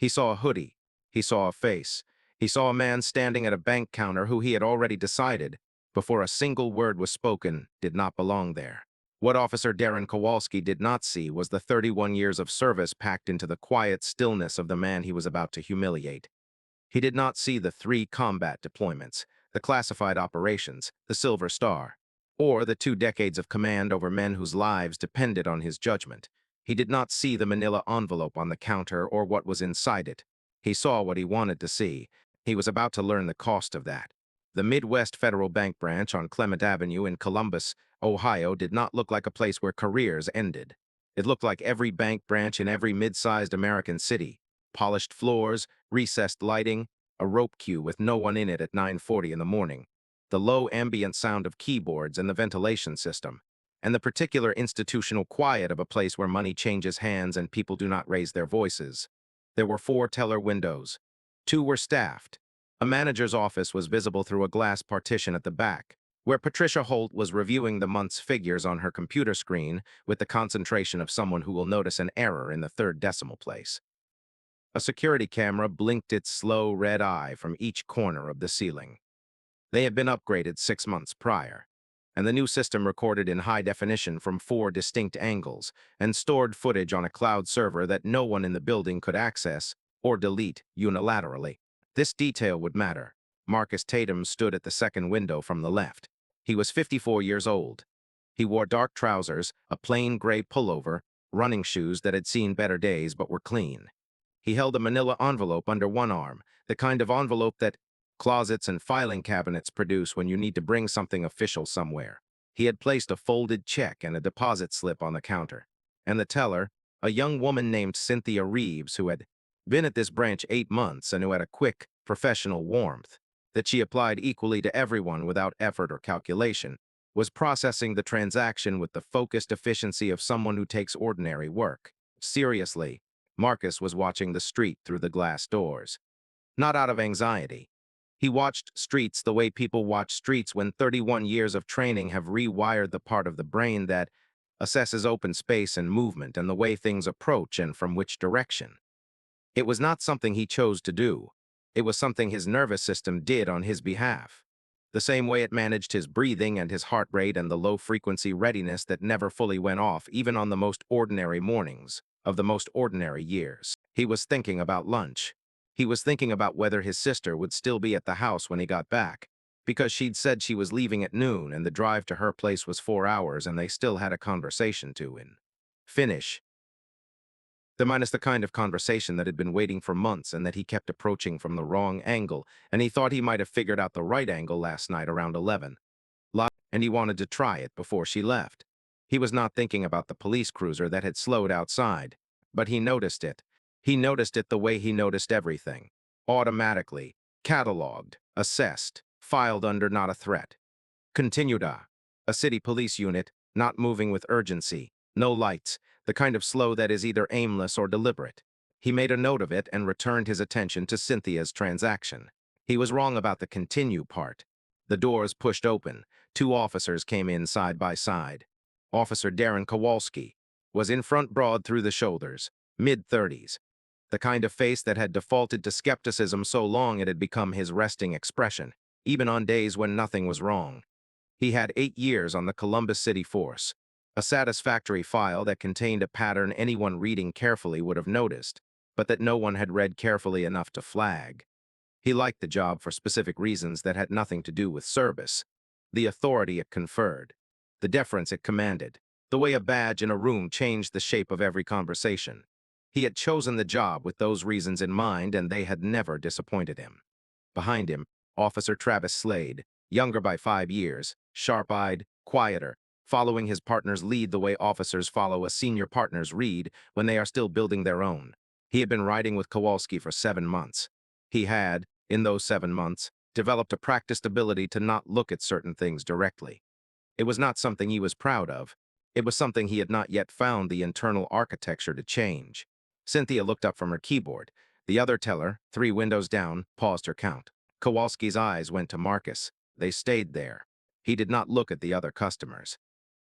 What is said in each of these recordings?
He saw a hoodie. He saw a face. He saw a man standing at a bank counter who he had already decided, before a single word was spoken, did not belong there. What Officer Darren Kowalski did not see was the 31 years of service packed into the quiet stillness of the man he was about to humiliate. He did not see the 3 combat deployments, the classified operations, the Silver Star, or the 2 decades of command over men whose lives depended on his judgment. He did not see the manila envelope on the counter or what was inside it. He saw what he wanted to see. He was about to learn the cost of that. The Midwest Federal Bank branch on Clement Avenue in Columbus, Ohio, did not look like a place where careers ended. It looked like every bank branch in every mid-sized American city. Polished floors, recessed lighting, a rope queue with no one in it at 9:40 in the morning, the low ambient sound of keyboards and the ventilation system, and the particular institutional quiet of a place where money changes hands and people do not raise their voices. There were 4 teller windows. 2 were staffed. A manager's office was visible through a glass partition at the back, where Patricia Holt was reviewing the month's figures on her computer screen with the concentration of someone who will notice an error in the 3rd decimal place. A security camera blinked its slow red eye from each corner of the ceiling. They had been upgraded 6 months prior, and the new system recorded in high definition from 4 distinct angles and stored footage on a cloud server that no one in the building could access or delete unilaterally. This detail would matter. Marcus Tatum stood at the second window from the left. He was 54 years old. He wore dark trousers, a plain gray pullover, running shoes that had seen better days but were clean. He held a manila envelope under one arm, the kind of envelope that closets and filing cabinets produce when you need to bring something official somewhere. He had placed a folded check and a deposit slip on the counter. And the teller, a young woman named Cynthia Reeves, who had been at this branch 8 months and who had a quick, professional warmth that she applied equally to everyone without effort or calculation, was processing the transaction with the focused efficiency of someone who takes ordinary work seriously. Marcus was watching the street through the glass doors. Not out of anxiety. He watched streets the way people watch streets when 31 years of training have rewired the part of the brain that assesses open space and movement and the way things approach and from which direction. It was not something he chose to do. It was something his nervous system did on his behalf. The same way it managed his breathing and his heart rate and the low-frequency readiness that never fully went off even on the most ordinary mornings of the most ordinary years. He was thinking about lunch. He was thinking about whether his sister would still be at the house when he got back, because she'd said she was leaving at noon and the drive to her place was 4 hours and they still had a conversation to finish. The kind of conversation that had been waiting for months and that he kept approaching from the wrong angle, and he thought he might have figured out the right angle last night around 11. And he wanted to try it before she left. He was not thinking about the police cruiser that had slowed outside, but he noticed it. He noticed it the way he noticed everything. Automatically, cataloged, assessed, filed under not a threat. Continued a city police unit, not moving with urgency, no lights, the kind of slow that is either aimless or deliberate. He made a note of it and returned his attention to Cynthia's transaction. He was wrong about the continue part. The doors pushed open. 2 officers came in side by side. Officer Darren Kowalski was in front, broad through the shoulders, mid-30s. The kind of face that had defaulted to skepticism so long it had become his resting expression, even on days when nothing was wrong. He had 8 years on the Columbus City Force, a satisfactory file that contained a pattern anyone reading carefully would have noticed, but that no one had read carefully enough to flag. He liked the job for specific reasons that had nothing to do with service, the authority it conferred, the deference it commanded, the way a badge in a room changed the shape of every conversation. He had chosen the job with those reasons in mind, and they had never disappointed him. Behind him, Officer Travis Slade, younger by 5 years, sharp-eyed, quieter, following his partner's lead the way officers follow a senior partner's read when they are still building their own. He had been riding with Kowalski for 7 months. He had, in those 7 months, developed a practiced ability to not look at certain things directly. It was not something he was proud of. It was something he had not yet found the internal architecture to change. Cynthia looked up from her keyboard. The other teller, 3 windows down, paused her count. Kowalski's eyes went to Marcus. They stayed there. He did not look at the other customers.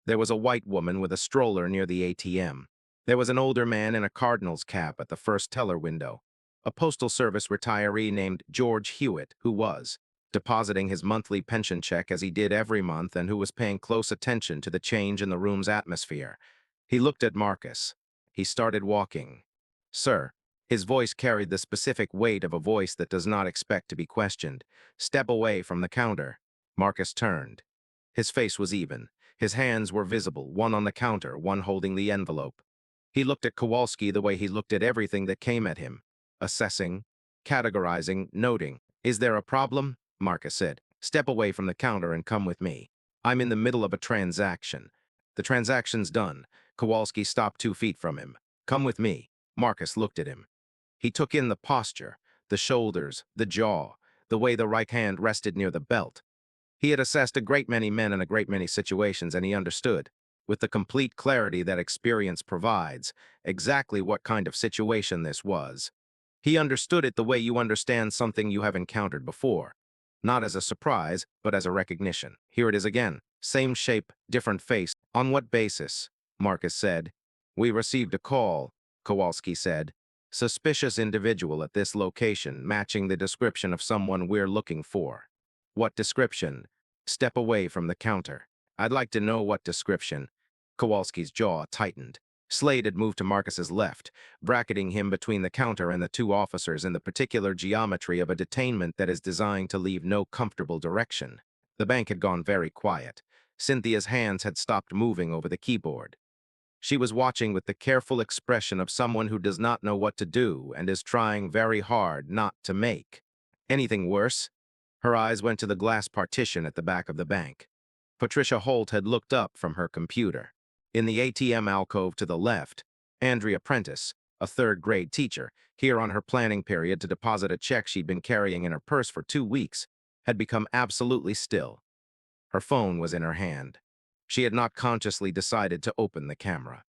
There was a white woman with a stroller near the ATM. There was an older man in a Cardinals cap at the first teller window. a postal service retiree named George Hewitt, who was depositing his monthly pension check as he did every month and who was paying close attention to the change in the room's atmosphere. He looked at Marcus. He started walking. "Sir," his voice carried the specific weight of a voice that does not expect to be questioned. "Step away from the counter." Marcus turned. His face was even. His hands were visible, one on the counter, one holding the envelope. He looked at Kowalski the way he looked at everything that came at him, assessing, categorizing, noting. "Is there a problem?" Marcus said. "Step away from the counter and come with me. I'm in the middle of a transaction." "The transaction's done." Kowalski stopped 2 feet from him. "Come with me." Marcus looked at him. He took in the posture, the shoulders, the jaw, the way the right hand rested near the belt. He had assessed a great many men in a great many situations, and he understood, with the complete clarity that experience provides, exactly what kind of situation this was. He understood it the way you understand something you have encountered before. Not as a surprise, but as a recognition. "Here it is again. Same shape, different face. On what basis?" Marcus said. "We received a call," Kowalski said. "Suspicious individual at this location, matching the description of someone we're looking for." "What description?" "Step away from the counter." "I'd like to know what description." Kowalski's jaw tightened. Slade had moved to Marcus's left, bracketing him between the counter and the two officers in the particular geometry of a detainment that is designed to leave no comfortable direction. The bank had gone very quiet. Cynthia's hands had stopped moving over the keyboard. She was watching with the careful expression of someone who does not know what to do and is trying very hard not to make anything worse. Her eyes went to the glass partition at the back of the bank. Patricia Holt had looked up from her computer. In the ATM alcove to the left, Andrea Prentice, a third-grade teacher, here on her planning period to deposit a check she'd been carrying in her purse for 2 weeks, had become absolutely still. Her phone was in her hand. She had not consciously decided to open the camera.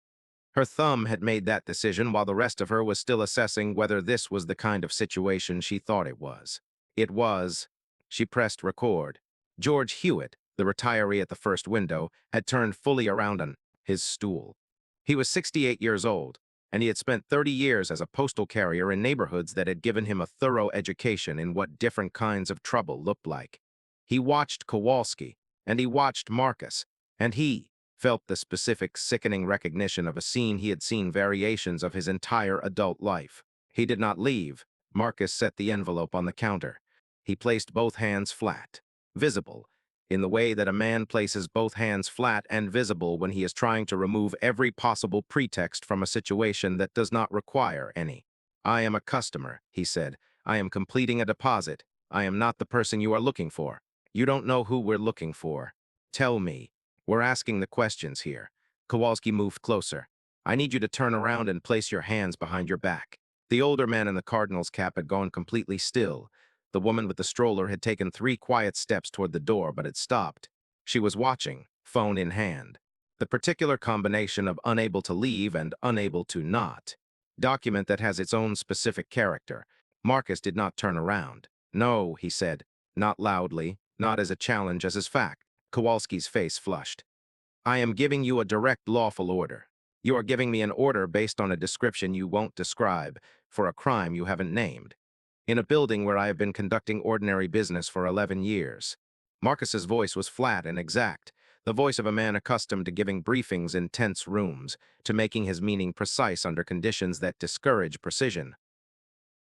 Her thumb had made that decision while the rest of her was still assessing whether this was the kind of situation she thought it was. It was. She pressed record. George Hewitt, the retiree at the first window, had turned fully around on his stool. He was 68 years old, and he had spent 30 years as a postal carrier in neighborhoods that had given him a thorough education in what different kinds of trouble looked like. He watched Kowalski, and he watched Marcus, and he felt the specific, sickening recognition of a scene he had seen variations of his entire adult life. He did not leave. Marcus set the envelope on the counter. He placed both hands flat, visible, in the way that a man places both hands flat and visible when he is trying to remove every possible pretext from a situation that does not require any. "I am a customer," he said. "I am completing a deposit. I am not the person you are looking for. You don't know who we're looking for. Tell me. We're asking the questions here." Kowalski moved closer. "I need you to turn around and place your hands behind your back." The older man in the Cardinals cap had gone completely still. The woman with the stroller had taken 3 quiet steps toward the door, but had stopped. She was watching, phone in hand. The particular combination of unable to leave and unable to not. Document that has its own specific character. Marcus did not turn around. "No," he said, not loudly, not as a challenge, as his fact. Kowalski's face flushed. "I am giving you a direct lawful order. You are giving me an order based on a description you won't describe, for a crime you haven't named. In a building where I have been conducting ordinary business for 11 years. Marcus's voice was flat and exact, the voice of a man accustomed to giving briefings in tense rooms, to making his meaning precise under conditions that discourage precision.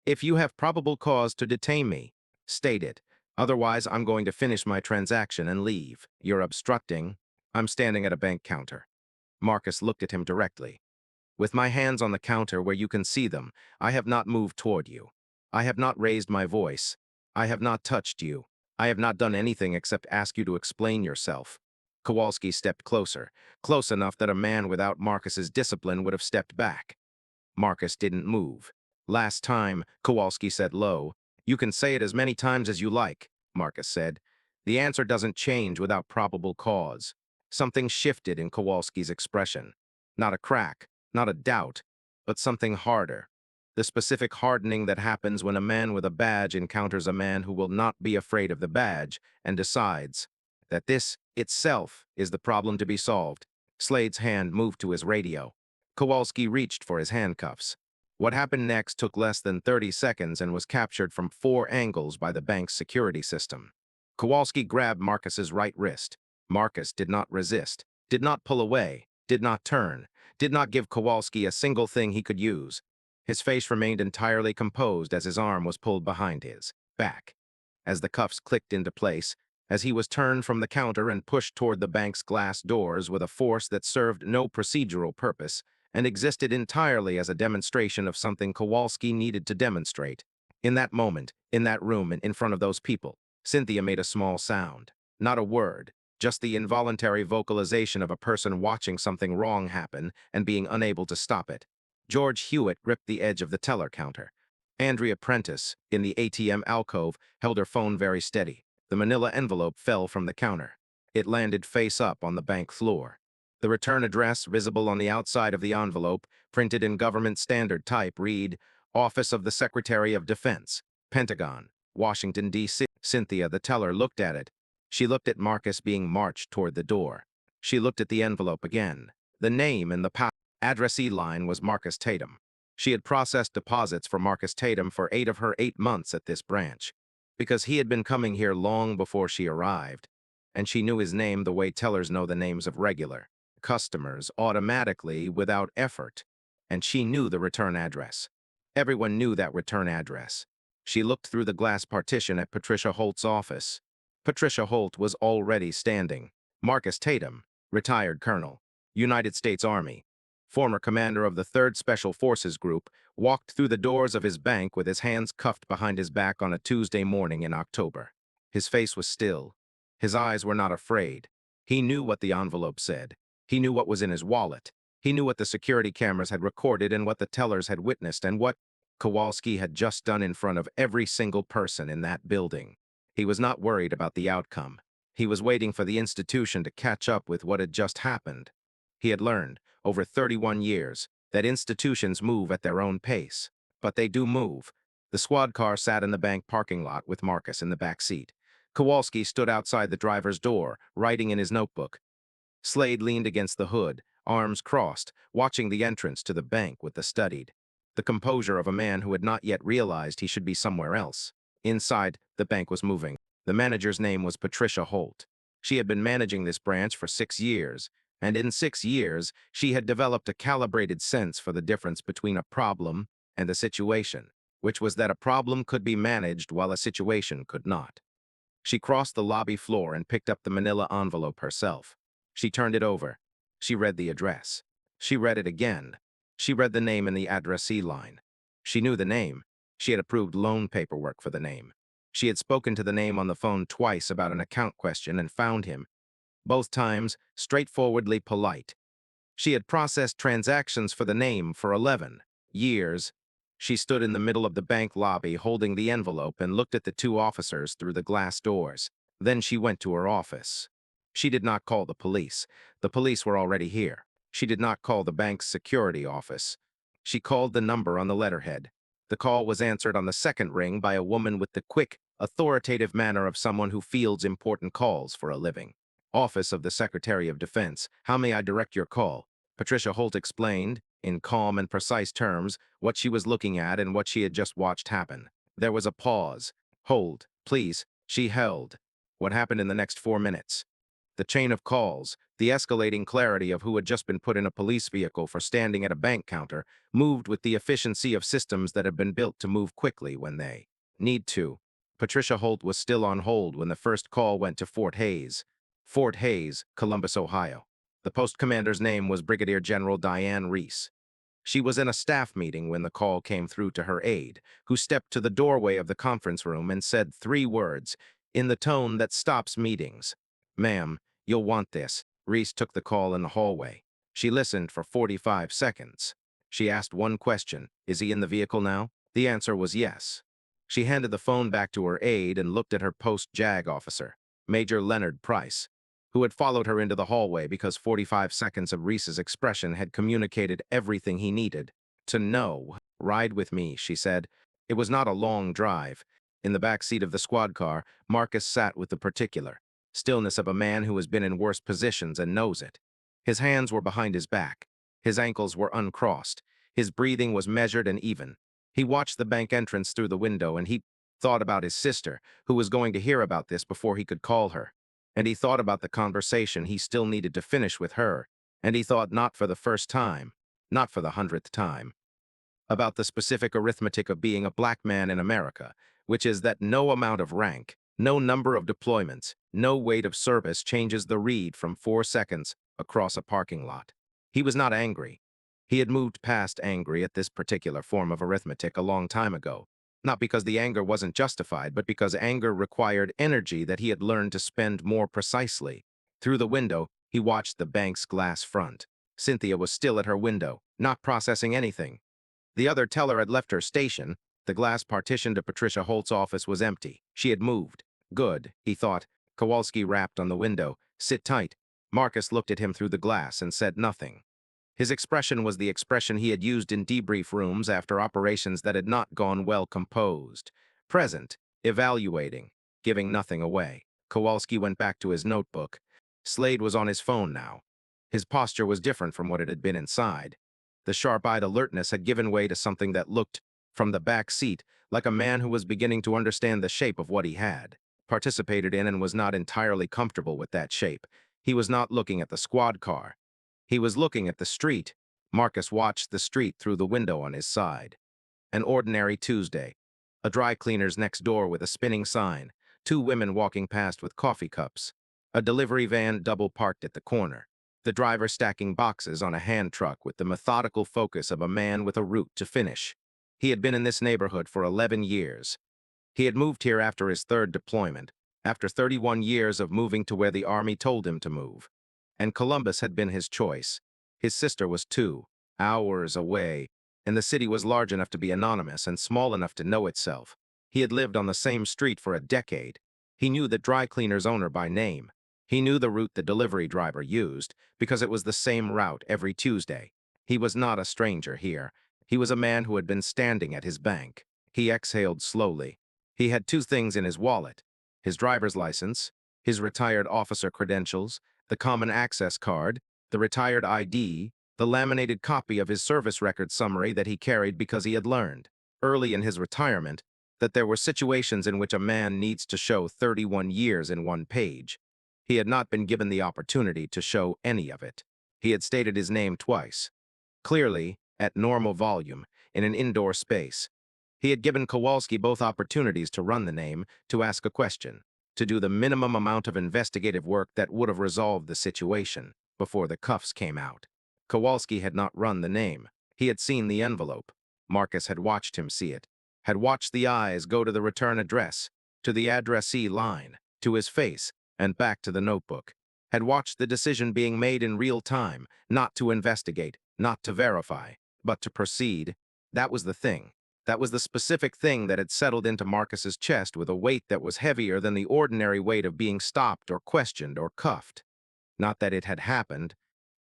"If you have probable cause to detain me, state it. Otherwise, I'm going to finish my transaction and leave. You're obstructing." "I'm standing at a bank counter." Marcus looked at him directly. "With my hands on the counter where you can see them, I have not moved toward you. I have not raised my voice. I have not touched you. I have not done anything except ask you to explain yourself." Kowalski stepped closer, close enough that a man without Marcus's discipline would have stepped back. Marcus didn't move. "Last time," Kowalski said low. "You can say it as many times as you like," Marcus said. "The answer doesn't change without probable cause." Something shifted in Kowalski's expression. Not a crack, not a doubt, but something harder. The specific hardening that happens when a man with a badge encounters a man who will not be afraid of the badge and decides that this itself is the problem to be solved. Slade's hand moved to his radio. Kowalski reached for his handcuffs. What happened next took less than 30 seconds and was captured from 4 angles by the bank's security system. Kowalski grabbed Marcus's right wrist. Marcus did not resist, did not pull away, did not turn, did not give Kowalski a single thing he could use. His face remained entirely composed as his arm was pulled behind his back. As the cuffs clicked into place, as he was turned from the counter and pushed toward the bank's glass doors with a force that served no procedural purpose and existed entirely as a demonstration of something Kowalski needed to demonstrate. In that moment, in that room and in front of those people, Cynthia made a small sound. Not a word, just the involuntary vocalization of a person watching something wrong happen and being unable to stop it. George Hewitt gripped the edge of the teller counter. Andrea Prentice, in the ATM alcove, held her phone very steady. The manila envelope fell from the counter. It landed face up on the bank floor. The return address, visible on the outside of the envelope, printed in government standard type, read, Office of the Secretary of Defense, Pentagon, Washington, D.C. Cynthia, the teller, looked at it. She looked at Marcus being marched toward the door. She looked at the envelope again. The name in the addressee line was Marcus Tatum. She had processed deposits for Marcus Tatum for 8 of her 8 months at this branch, because he had been coming here long before she arrived, and she knew his name the way tellers know the names of regular customers automatically without effort, and she knew the return address. Everyone knew that return address. She looked through the glass partition at Patricia Holt's office. Patricia Holt was already standing. Marcus Tatum, retired colonel, United States Army, former commander of the 3rd Special Forces Group, walked through the doors of his bank with his hands cuffed behind his back on a Tuesday morning in October. His face was still. His eyes were not afraid. He knew what the envelope said. He knew what was in his wallet. He knew what the security cameras had recorded and what the tellers had witnessed and what Kowalski had just done in front of every single person in that building. He was not worried about the outcome. He was waiting for the institution to catch up with what had just happened. He had learned, over 31 years, that institutions move at their own pace. But they do move. The squad car sat in the bank parking lot with Marcus in the back seat. Kowalski stood outside the driver's door, writing in his notebook. Slade leaned against the hood, arms crossed, watching the entrance to the bank with the studied, the composure of a man who had not yet realized he should be somewhere else. Inside, the bank was moving. The manager's name was Patricia Holt. She had been managing this branch for 6 years, and in 6 years, she had developed a calibrated sense for the difference between a problem and a situation, which was that a problem could be managed while a situation could not. She crossed the lobby floor and picked up the manila envelope herself. She turned it over. She read the address. She read it again. She read the name in the addressee line. She knew the name. She had approved loan paperwork for the name. She had spoken to the name on the phone twice about an account question and found him, both times straightforwardly polite. She had processed transactions for the name for 11 years. She stood in the middle of the bank lobby holding the envelope and looked at the 2 officers through the glass doors. Then she went to her office. She did not call the police. The police were already here. She did not call the bank's security office. She called the number on the letterhead. The call was answered on the second ring by a woman with the quick, authoritative manner of someone who fields important calls for a living. Office of the Secretary of Defense, how may I direct your call? Patricia Holt explained, in calm and precise terms, what she was looking at and what she had just watched happen. There was a pause. Hold, please. She held. What happened in the next 4 minutes? The chain of calls, the escalating clarity of who had just been put in a police vehicle for standing at a bank counter, moved with the efficiency of systems that have been built to move quickly when they need to. Patricia Holt was still on hold when the first call went to Fort Hays. Fort Hays, Columbus, Ohio. The post commander's name was Brigadier General Diane Reese. She was in a staff meeting when the call came through to her aide, who stepped to the doorway of the conference room and said 3 words, in the tone that stops meetings. Ma'am, you'll want this. Reese took the call in the hallway. She listened for 45 seconds. She asked one question, is he in the vehicle now? The answer was yes. She handed the phone back to her aide and looked at her post-JAG officer, Major Leonard Price, who had followed her into the hallway because 45 seconds of Reese's expression had communicated everything he needed to know. Ride with me, she said. It was not a long drive. In the back seat of the squad car, Marcus sat with the particular stillness of a man who has been in worse positions and knows it. His hands were behind his back. His ankles were uncrossed. His breathing was measured and even. He watched the bank entrance through the window, and he thought about his sister, who was going to hear about this before he could call her. And he thought about the conversation he still needed to finish with her. And he thought, not for the first time, not for the 100th time, about the specific arithmetic of being a black man in America, which is that no amount of rank, no number of deployments, no weight of service changes the read from 4 seconds across a parking lot. He was not angry. He had moved past angry at this particular form of arithmetic a long time ago, not because the anger wasn't justified, but because anger required energy that he had learned to spend more precisely. Through the window, he watched the bank's glass front. Cynthia was still at her window, not processing anything. The other teller had left her station. The glass partition to Patricia Holt's office was empty. She had moved. Good, he thought. Kowalski rapped on the window. Sit tight. Marcus looked at him through the glass and said nothing. His expression was the expression he had used in debrief rooms after operations that had not gone well composed. Present, evaluating, giving nothing away. Kowalski went back to his notebook. Slade was on his phone now. His posture was different from what it had been inside. The sharp-eyed alertness had given way to something that looked, from the back seat, like a man who was beginning to understand the shape of what he had participated in and was not entirely comfortable with that shape. He was not looking at the squad car. He was looking at the street. Marcus watched the street through the window on his side. An ordinary Tuesday. A dry cleaner's next door with a spinning sign. 2 women walking past with coffee cups. A delivery van double parked at the corner. The driver stacking boxes on a hand truck with the methodical focus of a man with a route to finish. He had been in this neighborhood for 11 years. He had moved here after his 3rd deployment, after 31 years of moving to where the Army told him to move. And Columbus had been his choice. His sister was 2 hours away, and the city was large enough to be anonymous and small enough to know itself. He had lived on the same street for a decade. He knew the dry cleaner's owner by name. He knew the route the delivery driver used, because it was the same route every Tuesday. He was not a stranger here. He was a man who had been standing at his bank. He exhaled slowly. He had 2 things in his wallet: his driver's license, his retired officer credentials, the common access card, the retired ID, the laminated copy of his service record summary that he carried because he had learned, early in his retirement, that there were situations in which a man needs to show 31 years in one page. He had not been given the opportunity to show any of it. He had stated his name twice, clearly, at normal volume, in an indoor space. He had given Kowalski both opportunities to run the name, to ask a question, to do the minimum amount of investigative work that would have resolved the situation before the cuffs came out. Kowalski had not run the name. He had seen the envelope. Marcus had watched him see it, had watched the eyes go to the return address, to the addressee line, to his face, and back to the notebook, had watched the decision being made in real time, not to investigate, not to verify, but to proceed. That was the thing. That was the specific thing that had settled into Marcus's chest with a weight that was heavier than the ordinary weight of being stopped or questioned or cuffed. Not that it had happened,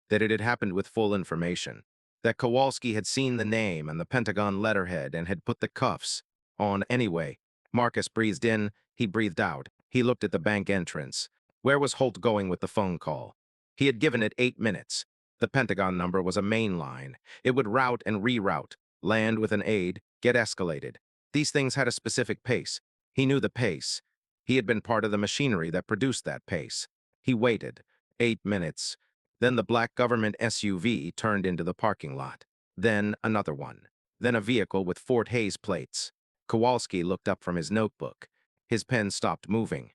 that it had happened with full information, that Kowalski had seen the name and the Pentagon letterhead and had put the cuffs on anyway. Marcus breathed in, he breathed out. He looked at the bank entrance. Where was Holt going with the phone call? He had given it 8 minutes. The Pentagon number was a main line. It would route and reroute, land with an aide, get escalated. These things had a specific pace. He knew the pace. He had been part of the machinery that produced that pace. He waited. 8 minutes. Then the black government SUV turned into the parking lot. Then another one. Then a vehicle with Fort Hays plates. Kowalski looked up from his notebook. His pen stopped moving.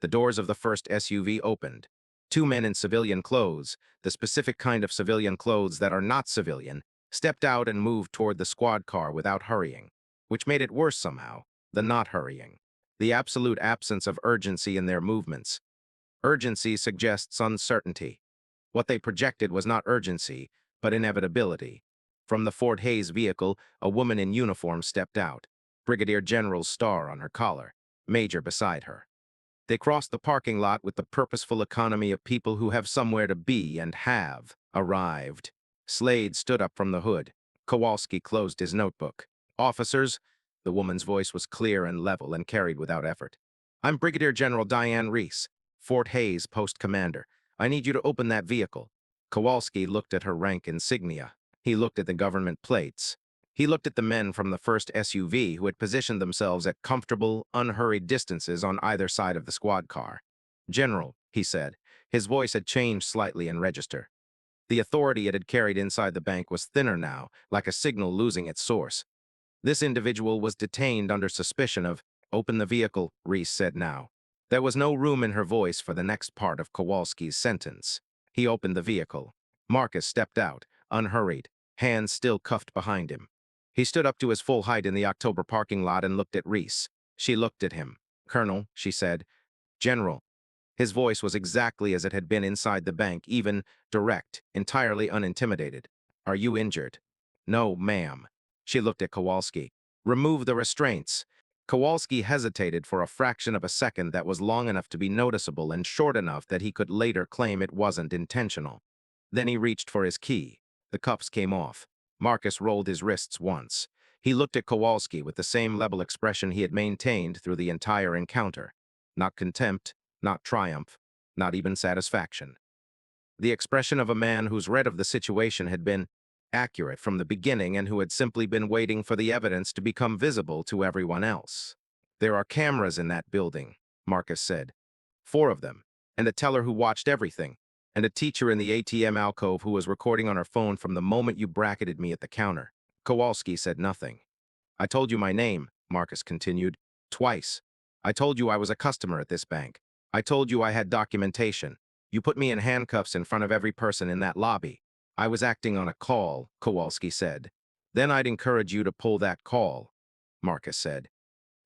The doors of the first SUV opened. 2 men in civilian clothes, the specific kind of civilian clothes that are not civilian, stepped out and moved toward the squad car without hurrying, which made it worse somehow, than not hurrying. The absolute absence of urgency in their movements. Urgency suggests uncertainty. What they projected was not urgency, but inevitability. From the Fort Hays vehicle, a woman in uniform stepped out, Brigadier General's star on her collar, Major beside her. They crossed the parking lot with the purposeful economy of people who have somewhere to be and have arrived. Slade stood up from the hood. Kowalski closed his notebook. Officers, the woman's voice was clear and level and carried without effort. I'm Brigadier General Diane Reese, Fort Hays Post Commander. I need you to open that vehicle. Kowalski looked at her rank insignia. He looked at the government plates. He looked at the men from the first SUV who had positioned themselves at comfortable, unhurried distances on either side of the squad car. "General," he said. His voice had changed slightly in register. The authority it had carried inside the bank was thinner now, like a signal losing its source. This individual was detained under suspicion of— "Open the vehicle," Reese said now. There was no room in her voice for the next part of Kowalski's sentence. He opened the vehicle. Marcus stepped out, unhurried, hands still cuffed behind him. He stood up to his full height in the October parking lot and looked at Reese. She looked at him. "Colonel," she said. "General." His voice was exactly as it had been inside the bank, even, direct, entirely unintimidated. "Are you injured?" "No, ma'am." She looked at Kowalski. "Remove the restraints." Kowalski hesitated for a fraction of a second that was long enough to be noticeable and short enough that he could later claim it wasn't intentional. Then he reached for his key. The cuffs came off. Marcus rolled his wrists once. He looked at Kowalski with the same level expression he had maintained through the entire encounter. Not contempt, not triumph, not even satisfaction. The expression of a man whose read of the situation had been accurate from the beginning and who had simply been waiting for the evidence to become visible to everyone else. "There are cameras in that building," Marcus said. "4 of them, and a teller who watched everything, and a teacher in the ATM alcove who was recording on her phone from the moment you bracketed me at the counter." Kowalski said nothing. "I told you my name," Marcus continued, "twice. I told you I was a customer at this bank. I told you I had documentation. You put me in handcuffs in front of every person in that lobby. I was acting on a call," Kowalski said. "Then I'd encourage you to pull that call," Marcus said.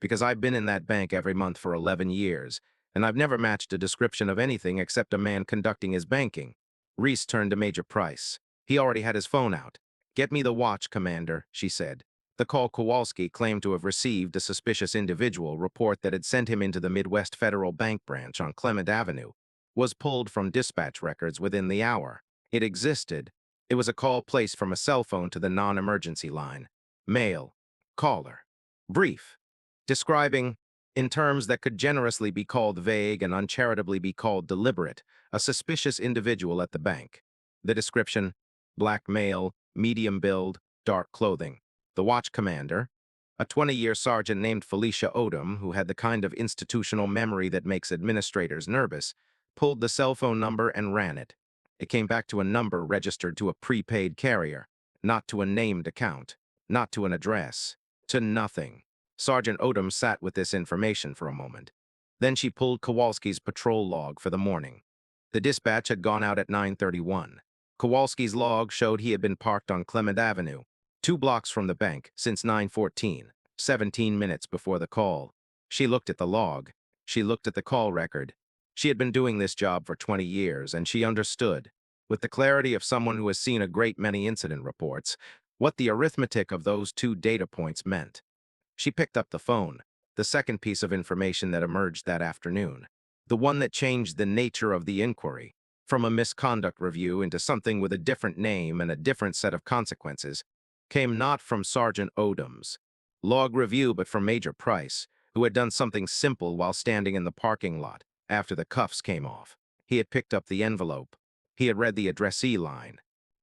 "Because I've been in that bank every month for 11 years, and I've never matched a description of anything except a man conducting his banking." Reese turned to Major Price. He already had his phone out. "Get me the watch, Commander," she said. The call Kowalski claimed to have received a suspicious individual report that had sent him into the Midwest Federal Bank branch on Clement Avenue was pulled from dispatch records within the hour. It existed. It was a call placed from a cell phone to the non-emergency line. Male. Caller. Brief. Describing, in terms that could generously be called vague and uncharitably be called deliberate, a suspicious individual at the bank. The description: black male, medium build, dark clothing. The watch commander, a 20-year sergeant named Felicia Odom, who had the kind of institutional memory that makes administrators nervous, pulled the cell phone number and ran it. It came back to a number registered to a prepaid carrier, not to a named account, not to an address, to nothing. Sergeant Odom sat with this information for a moment. Then she pulled Kowalski's patrol log for the morning. The dispatch had gone out at 9:31. Kowalski's log showed he had been parked on Clement Avenue, 2 blocks from the bank, since 9:14, 17 minutes before the call. She looked at the log. She looked at the call record. She had been doing this job for 20 years, and she understood, with the clarity of someone who has seen a great many incident reports, what the arithmetic of those 2 data points meant. She picked up the phone, the second piece of information that emerged that afternoon, the one that changed the nature of the inquiry, from a misconduct review into something with a different name and a different set of consequences, came not from Sergeant Odom's log review, but from Major Price, who had done something simple while standing in the parking lot after the cuffs came off. He had picked up the envelope. He had read the addressee line.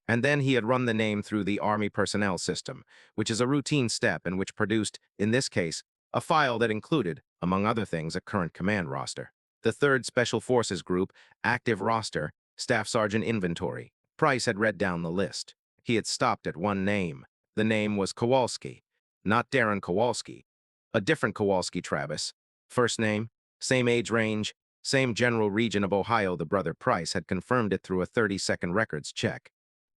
And then he had run the name through the Army personnel system, which is a routine step and which produced, in this case, a file that included, among other things, a current command roster. The 3rd Special Forces Group, active roster, Staff Sergeant inventory. Price had read down the list. He had stopped at one name. The name was Kowalski, not Darren Kowalski. A different Kowalski Travis. First name, same age range, same general region of Ohio. The brother Price had confirmed it through a 30-second records check.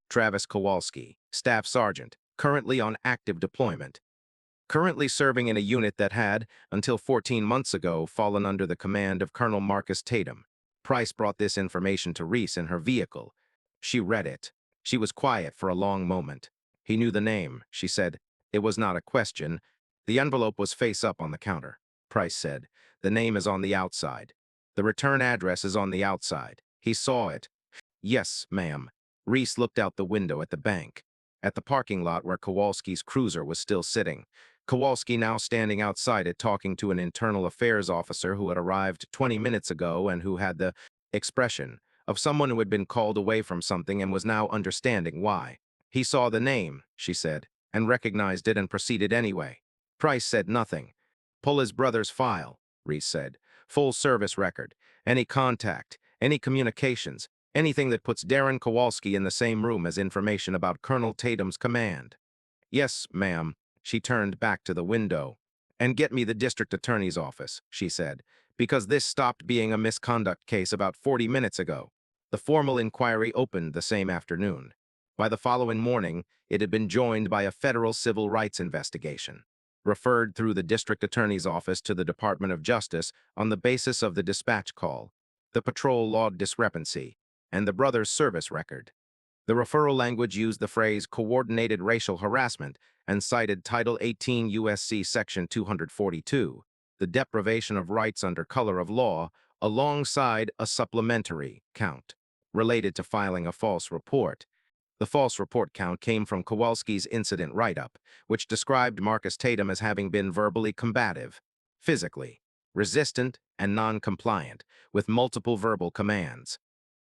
Travis Kowalski, Staff Sergeant, currently on active deployment. Currently serving in a unit that had, until 14 months ago, fallen under the command of Colonel Marcus Tatum. Price brought this information to Reese in her vehicle. She read it. She was quiet for a long moment. "He knew the name," she said. "It was not a question." "The envelope was face up on the counter," Price said. "The name is on the outside. The return address is on the outside. He saw it." "Yes, ma'am." Reese looked out the window at the bank, at the parking lot where Kowalski's cruiser was still sitting. Kowalski now standing outside it talking to an internal affairs officer who had arrived 20 minutes ago and who had the expression of someone who had been called away from something and was now understanding why. He saw the name, she said, and recognized it and proceeded anyway. Price said nothing. Pull his brother's file, Reese said. Full service record. Any contact, any communications, anything that puts Darren Kowalski in the same room as information about Colonel Tatum's command. Yes, ma'am. She turned back to the window. And get me the district attorney's office, she said, because this stopped being a misconduct case about 40 minutes ago. The formal inquiry opened the same afternoon. By the following morning, it had been joined by a federal civil rights investigation, referred through the district attorney's office to the Department of Justice on the basis of the dispatch call, the patrol log discrepancy, and the brother's service record. The referral language used the phrase coordinated racial harassment and cited Title 18 U.S.C. Section 242, the deprivation of rights under color of law, alongside a supplementary count related to filing a false report. The false report count came from Kowalski's incident write-up, which described Marcus Tatum as having been verbally combative, physically, resistant, and non-compliant, with multiple verbal commands.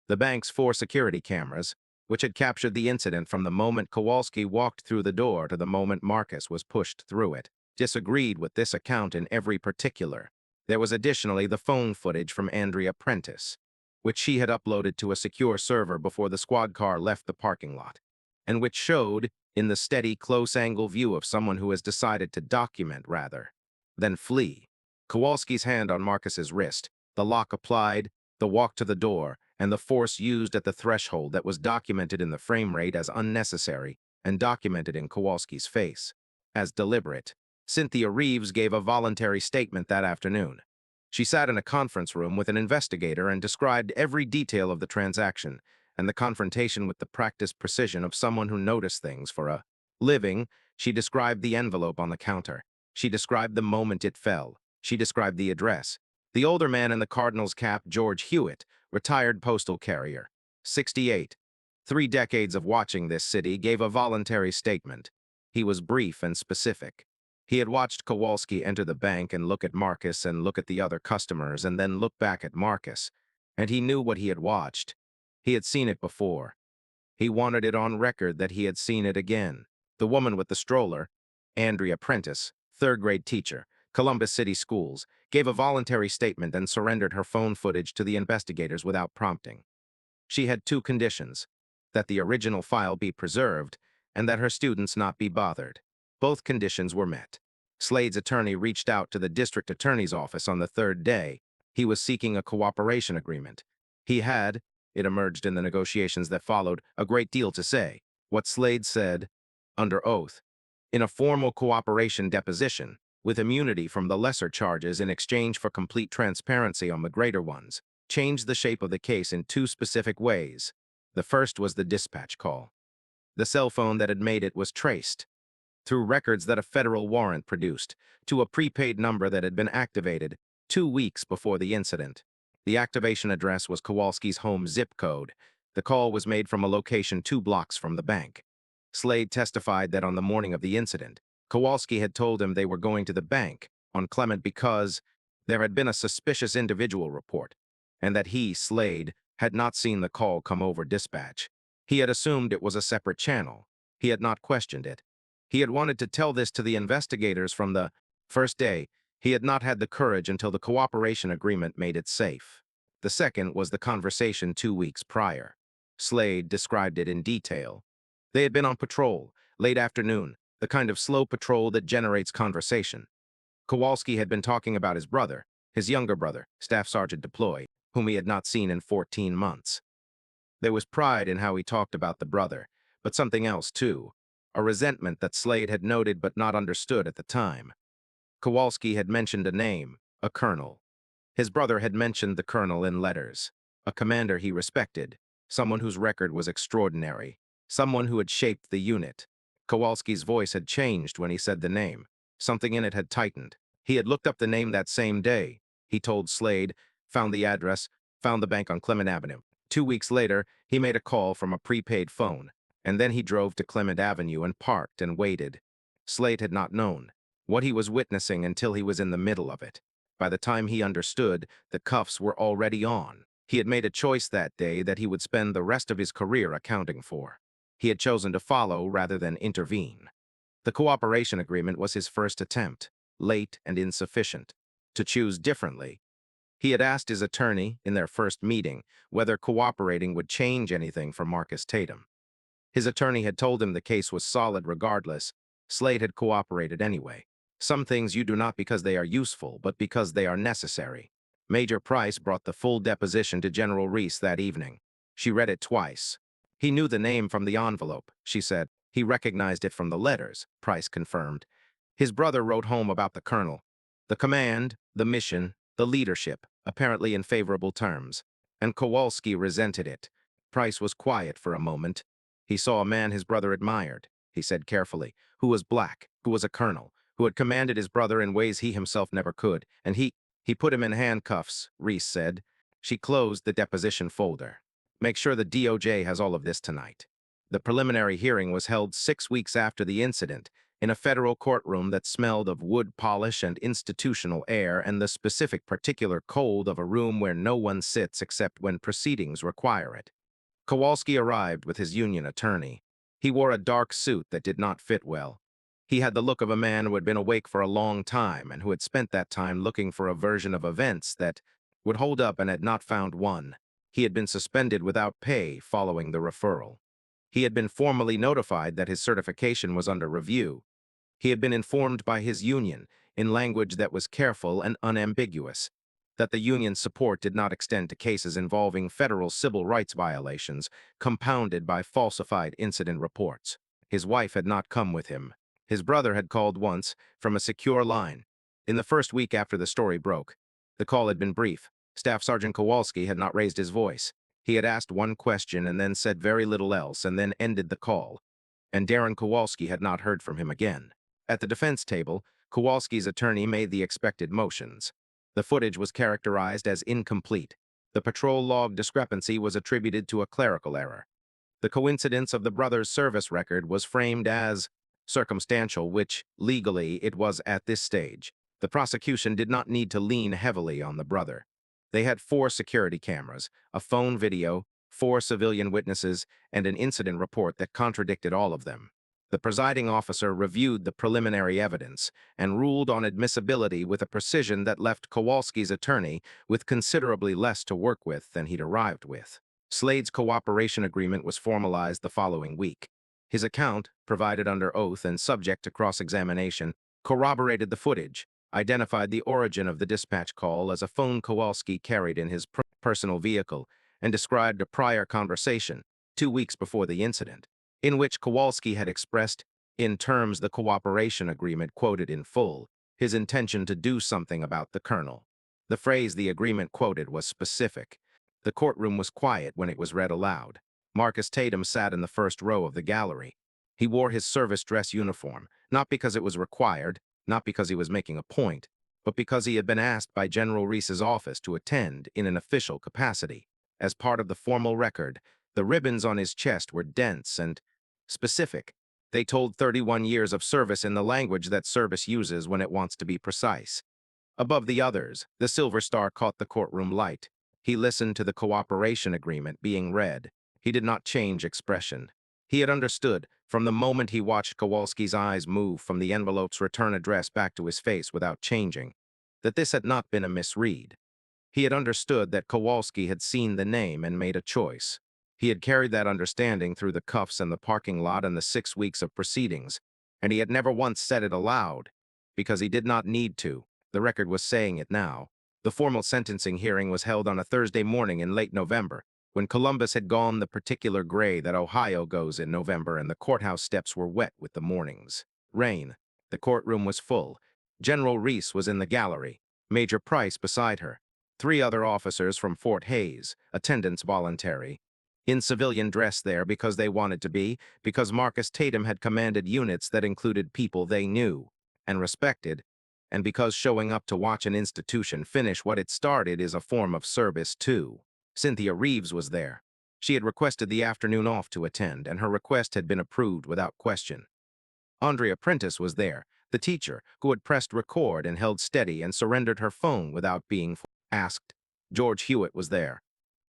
The bank's 4 security cameras, which had captured the incident from the moment Kowalski walked through the door to the moment Marcus was pushed through it, disagreed with this account in every particular. There was additionally the phone footage from Andrea Prentice, which she had uploaded to a secure server before the squad car left the parking lot, and which showed, in the steady, close-angle view of someone who has decided to document rather than flee, Kowalski's hand on Marcus's wrist, the lock applied, the walk to the door, and the force used at the threshold that was documented in the frame rate as unnecessary and documented in Kowalski's face as deliberate. Cynthia Reeves gave a voluntary statement that afternoon. She sat in a conference room with an investigator and described every detail of the transaction and the confrontation with the practiced precision of someone who noticed things for a living. She described the envelope on the counter. She described the moment it fell. She described the address. The older man in the Cardinals cap, George Hewitt, retired postal carrier, 68. 3 decades of watching this city, gave a voluntary statement. He was brief and specific. He had watched Kowalski enter the bank and look at Marcus and look at the other customers and then look back at Marcus, and he knew what he had watched. He had seen it before. He wanted it on record that he had seen it again. The woman with the stroller, Andrea Prentice, 3rd-grade teacher, Columbus City Schools, gave a voluntary statement and surrendered her phone footage to the investigators without prompting. She had 2 conditions: that the original file be preserved and that her students not be bothered. Both conditions were met. Slade's attorney reached out to the district attorney's office on the 3rd day. He was seeking a cooperation agreement. He had, it emerged in the negotiations that followed, a great deal to say. What Slade said, under oath, in a formal cooperation deposition, with immunity from the lesser charges in exchange for complete transparency on the greater ones, changed the shape of the case in 2 specific ways. The first was the dispatch call. The cell phone that had made it was traced, through records that a federal warrant produced, to a prepaid number that had been activated 2 weeks before the incident. The activation address was Kowalski's home zip code. The call was made from a location 2 blocks from the bank. Slade testified that on the morning of the incident, Kowalski had told him they were going to the bank on Clement because there had been a suspicious individual report, and that he, Slade, had not seen the call come over dispatch. He had assumed it was a separate channel. He had not questioned it. He had wanted to tell this to the investigators from the first day. He had not had the courage until the cooperation agreement made it safe. The second was the conversation 2 weeks prior. Slade described it in detail. They had been on patrol, late afternoon, the kind of slow patrol that generates conversation. Kowalski had been talking about his brother, his younger brother, Staff Sergeant deployed, whom he had not seen in 14 months. There was pride in how he talked about the brother, but something else too, a resentment that Slade had noted but not understood at the time. Kowalski had mentioned a name, a colonel. His brother had mentioned the colonel in letters, a commander he respected, someone whose record was extraordinary, someone who had shaped the unit. Kowalski's voice had changed when he said the name. Something in it had tightened. He had looked up the name that same day. He told Slade, found the address, found the bank on Clement Avenue. 2 weeks later, he made a call from a prepaid phone, and then he drove to Clement Avenue and parked and waited. Slade had not known what he was witnessing until he was in the middle of it. By the time he understood, the cuffs were already on. He had made a choice that day that he would spend the rest of his career accounting for. He had chosen to follow rather than intervene. The cooperation agreement was his first attempt, late and insufficient. To choose differently, he had asked his attorney in their first meeting whether cooperating would change anything for Marcus Tatum. His attorney had told him the case was solid regardless. Slade had cooperated anyway. Some things you do not because they are useful, but because they are necessary. Major Price brought the full deposition to General Reese that evening. She read it twice. He knew the name from the envelope, she said. He recognized it from the letters, Price confirmed. His brother wrote home about the colonel. The command, the mission, the leadership, apparently in favorable terms. And Kowalski resented it. Price was quiet for a moment. He saw a man his brother admired, he said carefully, who was black, who was a colonel, who had commanded his brother in ways he himself never could, and he put him in handcuffs, Reese said. She closed the deposition folder. Make sure the DOJ has all of this tonight. The preliminary hearing was held 6 weeks after the incident, in a federal courtroom that smelled of wood polish and institutional air and the specific particular cold of a room where no one sits except when proceedings require it. Kowalski arrived with his union attorney. He wore a dark suit that did not fit well. He had the look of a man who had been awake for a long time and who had spent that time looking for a version of events that would hold up and had not found one. He had been suspended without pay following the referral. He had been formally notified that his certification was under review. He had been informed by his union, in language that was careful and unambiguous, that the union's support did not extend to cases involving federal civil rights violations, compounded by falsified incident reports. His wife had not come with him. His brother had called once, from a secure line. In the first week after the story broke, the call had been brief. Staff Sergeant Kowalski had not raised his voice. He had asked one question and then said very little else and then ended the call. And Darren Kowalski had not heard from him again. At the defense table, Kowalski's attorney made the expected motions. The footage was characterized as incomplete. The patrol log discrepancy was attributed to a clerical error. The coincidence of the brothers' service record was framed as circumstantial, which, legally, it was at this stage. The prosecution did not need to lean heavily on the brother. They had 4 security cameras, a phone video, 4 civilian witnesses, and an incident report that contradicted all of them. The presiding officer reviewed the preliminary evidence and ruled on admissibility with a precision that left Kowalski's attorney with considerably less to work with than he'd arrived with. Slade's cooperation agreement was formalized the following week. His account, provided under oath and subject to cross-examination, corroborated the footage, identified the origin of the dispatch call as a phone Kowalski carried in his personal vehicle, and described a prior conversation, 2 weeks before the incident, in which Kowalski had expressed, in terms the cooperation agreement quoted in full, his intention to do something about the colonel. The phrase the agreement quoted was specific. The courtroom was quiet when it was read aloud. Marcus Tatum sat in the first row of the gallery. He wore his service dress uniform, not because it was required, not because he was making a point, but because he had been asked by General Reese's office to attend in an official capacity. As part of the formal record, the ribbons on his chest were dense and specific. They told 31 years of service in the language that service uses when it wants to be precise. Above the others, the Silver Star caught the courtroom light. He listened to the cooperation agreement being read. He did not change expression. He had understood, from the moment he watched Kowalski's eyes move from the envelope's return address back to his face without changing, that this had not been a misread. He had understood that Kowalski had seen the name and made a choice. He had carried that understanding through the cuffs and the parking lot and the 6 weeks of proceedings, and he had never once said it aloud, because he did not need to. The record was saying it now. The formal sentencing hearing was held on a Thursday morning in late November, when Columbus had gone the particular gray that Ohio goes in November and the courthouse steps were wet with the morning's rain. The courtroom was full. General Reese was in the gallery, Major Price beside her, 3 other officers from Fort Hays, attendance voluntary, in civilian dress there because they wanted to be, because Marcus Tatum had commanded units that included people they knew and respected, and because showing up to watch an institution finish what it started is a form of service too. Cynthia Reeves was there. She had requested the afternoon off to attend, and her request had been approved without question. Andrea Prentice was there, the teacher, who had pressed record and held steady and surrendered her phone without being asked. George Hewitt was there,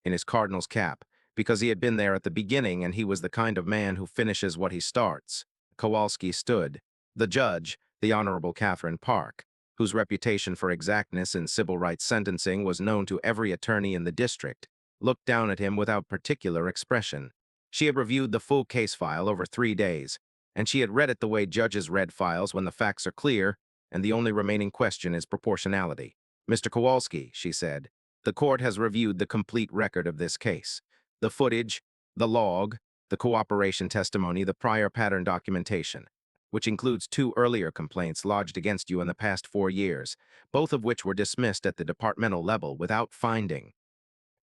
in his Cardinals cap, because he had been there at the beginning and he was the kind of man who finishes what he starts. Kowalski stood. The judge, the Honorable Catherine Park, whose reputation for exactness in civil rights sentencing was known to every attorney in the district, looked down at him without particular expression. She had reviewed the full case file over 3 days, and she had read it the way judges read files when the facts are clear and the only remaining question is proportionality. Mr. Kowalski, she said, the court has reviewed the complete record of this case. The footage, the log, the cooperation testimony, the prior pattern documentation, which includes 2 earlier complaints lodged against you in the past 4 years, both of which were dismissed at the departmental level without finding.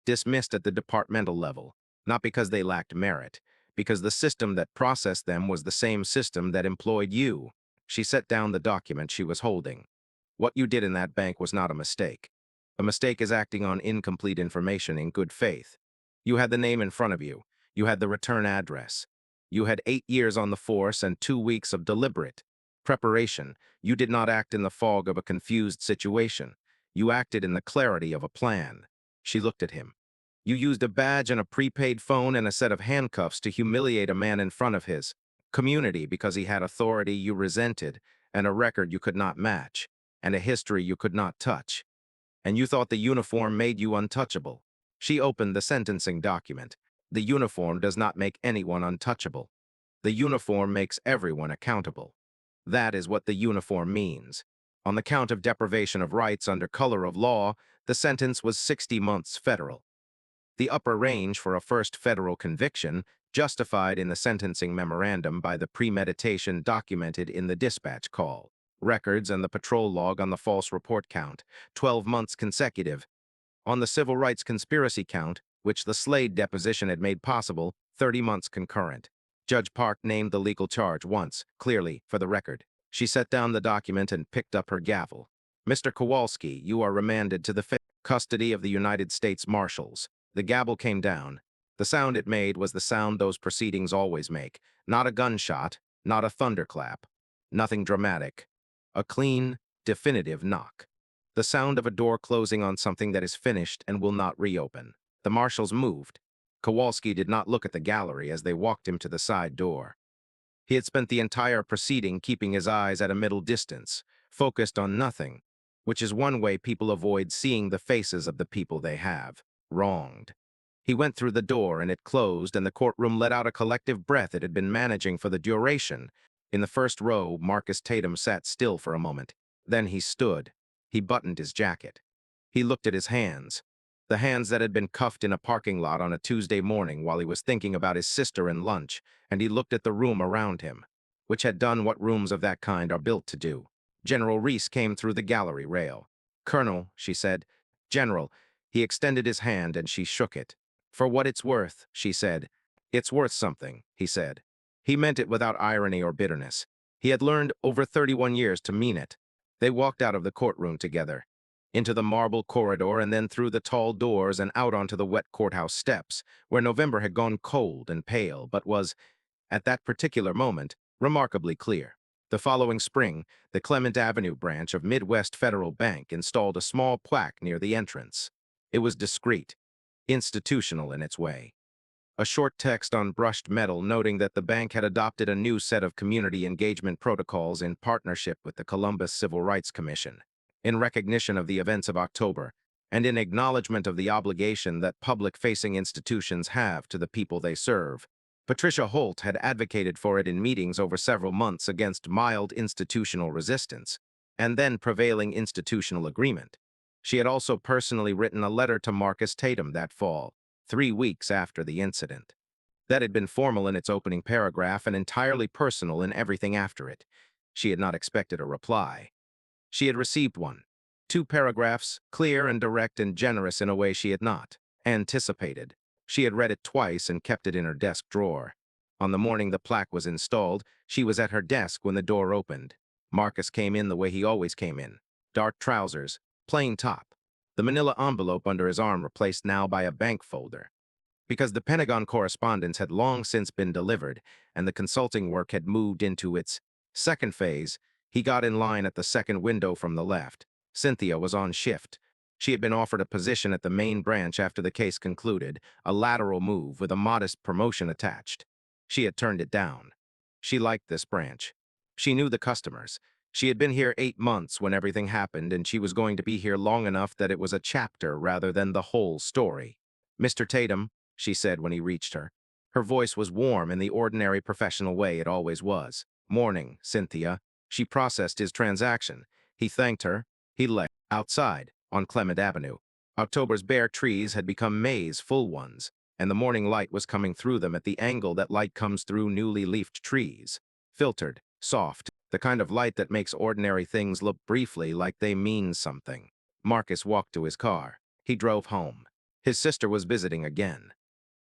Dismissed at the departmental level, not because they lacked merit, because the system that processed them was the same system that employed you. She set down the document she was holding. What you did in that bank was not a mistake. A mistake is acting on incomplete information in good faith. You had the name in front of you. You had the return address. You had 8 years on the force and 2 weeks of deliberate preparation. You did not act in the fog of a confused situation. You acted in the clarity of a plan. She looked at him. You used a badge and a prepaid phone and a set of handcuffs to humiliate a man in front of his community because he had authority you resented and a record you could not match and a history you could not touch. And you thought the uniform made you untouchable. She opened the sentencing document. The uniform does not make anyone untouchable. The uniform makes everyone accountable. That is what the uniform means. On the count of deprivation of rights under color of law, the sentence was 60 months federal. The upper range for a first federal conviction, justified in the sentencing memorandum by the premeditation documented in the dispatch call, records and the patrol log on the false report count, 12 months consecutive. On the civil rights conspiracy count, which the Slade deposition had made possible, 30 months concurrent. Judge Park named the legal charge once, clearly, for the record. She set down the document and picked up her gavel. Mr. Kowalski, you are remanded to the custody of the United States Marshals. The gavel came down. The sound it made was the sound those proceedings always make. Not a gunshot, not a thunderclap. Nothing dramatic. A clean, definitive knock. The sound of a door closing on something that is finished and will not reopen. The marshals moved. Kowalski did not look at the gallery as they walked him to the side door. He had spent the entire proceeding keeping his eyes at a middle distance, focused on nothing, which is one way people avoid seeing the faces of the people they have wronged. He went through the door and it closed and the courtroom let out a collective breath it had been managing for the duration. In the first row, Marcus Tatum sat still for a moment. Then he stood. He buttoned his jacket. He looked at his hands. The hands that had been cuffed in a parking lot on a Tuesday morning while he was thinking about his sister and lunch, and he looked at the room around him, which had done what rooms of that kind are built to do. General Reese came through the gallery rail. "Colonel," she said. "General." He extended his hand and she shook it. "For what it's worth," she said. "It's worth something," he said. He meant it without irony or bitterness. He had learned over 31 years to mean it. They walked out of the courtroom together, into the marble corridor and then through the tall doors and out onto the wet courthouse steps, where November had gone cold and pale, but was, at that particular moment, remarkably clear. The following spring, the Clement Avenue branch of Midwest Federal Bank installed a small plaque near the entrance. It was discreet, institutional in its way. A short text on brushed metal noting that the bank had adopted a new set of community engagement protocols in partnership with the Columbus Civil Rights Commission, in recognition of the events of October, and in acknowledgement of the obligation that public-facing institutions have to the people they serve. Patricia Holt had advocated for it in meetings over several months against mild institutional resistance, and then prevailing institutional agreement. She had also personally written a letter to Marcus Tatum that fall, 3 weeks after the incident. That had been formal in its opening paragraph and entirely personal in everything after it. She had not expected a reply. She had received one. 2 paragraphs, clear and direct and generous in a way she had not anticipated. She had read it twice and kept it in her desk drawer. On the morning the plaque was installed, she was at her desk when the door opened. Marcus came in the way he always came in. Dark trousers, plain top. The manila envelope under his arm replaced now by a bank folder. Because the Pentagon correspondence had long since been delivered and the consulting work had moved into its second phase, he got in line at the second window from the left. Cynthia was on shift. She had been offered a position at the main branch after the case concluded, a lateral move with a modest promotion attached. She had turned it down. She liked this branch. She knew the customers. She had been here 8 months when everything happened, and she was going to be here long enough that it was a chapter rather than the whole story. "Mr. Tatum," she said when he reached her. Her voice was warm in the ordinary professional way it always was. "Morning, Cynthia." She processed his transaction. He thanked her. He left. Outside, on Clement Avenue, October's bare trees had become May's full ones, and the morning light was coming through them at the angle that light comes through newly leafed trees. Filtered, soft, the kind of light that makes ordinary things look briefly like they mean something. Marcus walked to his car. He drove home. His sister was visiting again.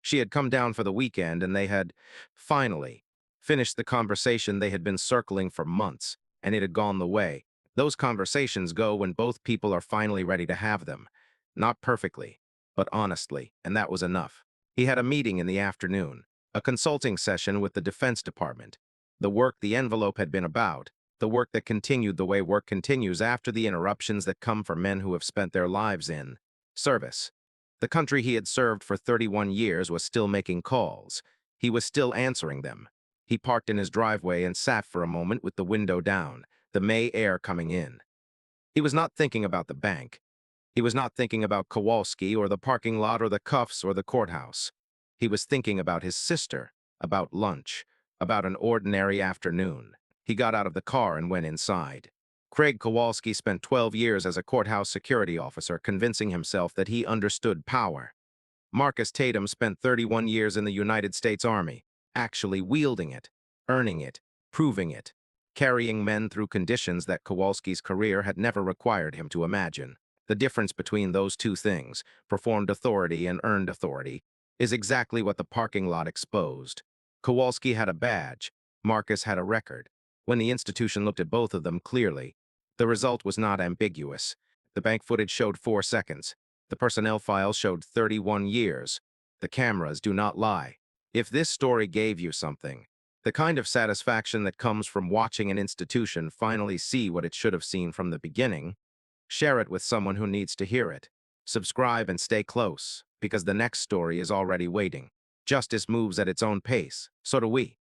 She had come down for the weekend, and they had, finally, finished the conversation they had been circling for months, and it had gone the way. Those conversations go when both people are finally ready to have them. Not perfectly, but honestly, and that was enough. He had a meeting in the afternoon, a consulting session with the Defense Department. The work the envelope had been about, the work that continued the way work continues after the interruptions that come for men who have spent their lives in service. The country he had served for 31 years was still making calls. He was still answering them. He parked in his driveway and sat for a moment with the window down, the May air coming in. He was not thinking about the bank. He was not thinking about Kowalski or the parking lot or the cuffs or the courthouse. He was thinking about his sister, about lunch, about an ordinary afternoon. He got out of the car and went inside. Craig Kowalski spent 12 years as a courthouse security officer convincing himself that he understood power. Marcus Tatum spent 31 years in the United States Army, actually wielding it, earning it, proving it, carrying men through conditions that Kowalski's career had never required him to imagine. The difference between those two things, performed authority and earned authority, is exactly what the parking lot exposed. Kowalski had a badge, Marcus had a record. When the institution looked at both of them clearly, the result was not ambiguous. The bank footage showed 4 seconds. The personnel file showed 31 years. The cameras do not lie. If this story gave you something, the kind of satisfaction that comes from watching an institution finally see what it should have seen from the beginning, share it with someone who needs to hear it. Subscribe and stay close, because the next story is already waiting. Justice moves at its own pace, so do we.